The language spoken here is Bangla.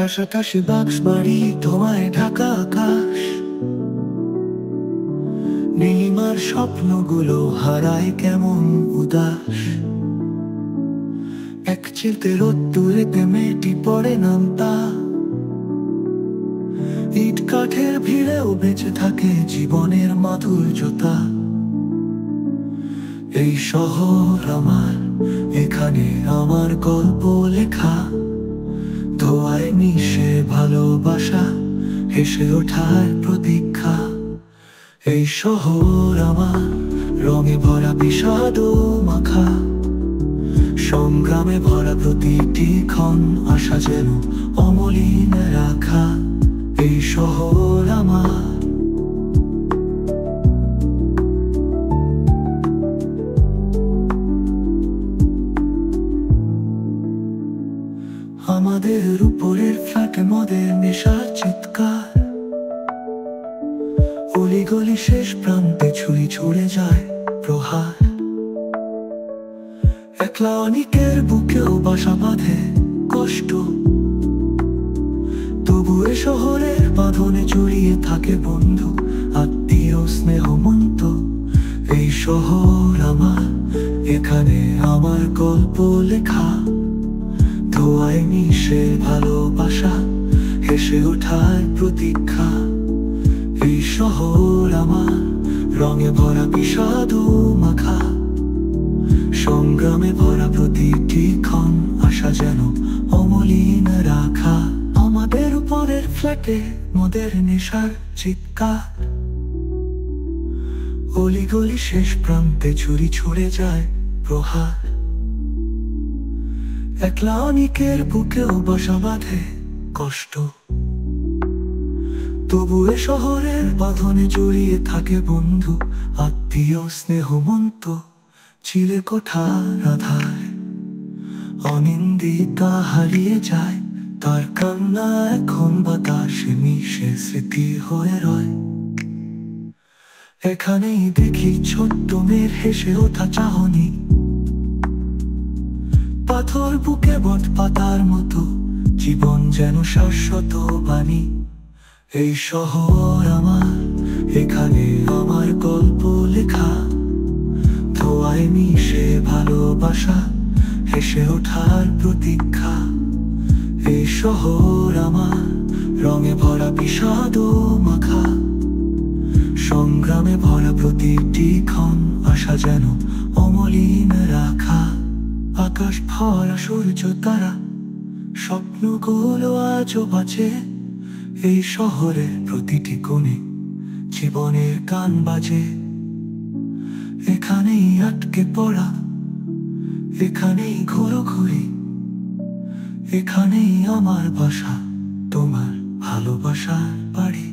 ঠাসাঠাসি বাক্স বাড়ি, ধোঁয়ায় ঢাকা আকাশ, নীলিমার স্বপ্নগুলো হারায় কেমন উদাস। এক চিলতে রোদ্দুরেতে মেয়েটি পড়ে নামতা, ইট কাঠের ভিড়েও বেঁচে থাকে জীবনের মাধুর্যতা। এই শহর আমার, এখানে আমার গল্প লেখা, ধোঁয়ায় মিশে ভালোবাসা, হেসে ওঠার প্রতীক্ষা। এই শহর আমার, রঙে ভরা বিষাদ মাখা, সংগ্রামে ভরা প্রতিটি ক্ষণ, আশা যেন অমলিন রাখা। এই শহর আমার। আমাদের উপরের ফ্ল্যাটে মদের নেশার চিৎকার, অলিগলি শেষ প্রান্তে ছুরি ছুড়ে যায় প্রহার। একলা অনেকের বুকেও বাসা বাঁধে কষ্ট, তবু এ শহরের বাঁধনে জড়িয়ে থাকে বন্ধু, আত্মীয় স্নেহ মন্ত। এই শহর আমার, এখানে আমার গল্প লেখা, ধোঁয়ায় মিশে ভালোবাসা, হেসে ওঠার প্রতীক্ষা। এই শহর আমার, রঙে ভরা বিষাদ মাখা, সংগ্রামে ভরা প্রতিটি ক্ষণ, আশা যেন অমলিন রাখা। আমাদের উপরের ফ্ল্যাটে মদের নেশার চিৎকার, অলিগলি শেষ প্রান্তে ছুরি ছুড়ে যায় প্রহার। একলা অনেকের বুকেও বাসা বাঁধে কষ্ট, তবু এ শহরের বাঁধনে জড়িয়ে থাকে বন্ধু, আত্মীয় স্নেহ মন্ত। চিলে কোঠার আধার অনিন্দিতা হারিয়ে যায়, তার কান্না এখন বাতাসে মিশে স্মৃতি হয়ে রয়। এখানেই দেখি ছোট্ট মেয়ের হেসে ওঠা চাহনি, পাথর বুকে বট পাতার মতো, জীবন যেন শাশ্বত বাণী। এই শহর আমার, এখানে আমার গল্প লেখা, ধোঁয়ায় মিশে ভালোবাসা, হেসে ওঠার প্রতীক্ষা। এই শহর আমার, রঙে ভরা বিষাদ মাখা, সংগ্রামে ভরা প্রতিটি ক্ষণ, আশা যেন অমলিন রাখা। আকাশ ভরা সূর্য তারা, স্বপ্নগুলো আজও বাঁচে। এই শহরের প্রতিটি কোণে জীবনের গান বাজে। এখানেই আটকে পড়া, এখানেই ঘোরাঘুরি, এখানেই আমার বাসা, তোমার ভালোবাসার বাড়ি।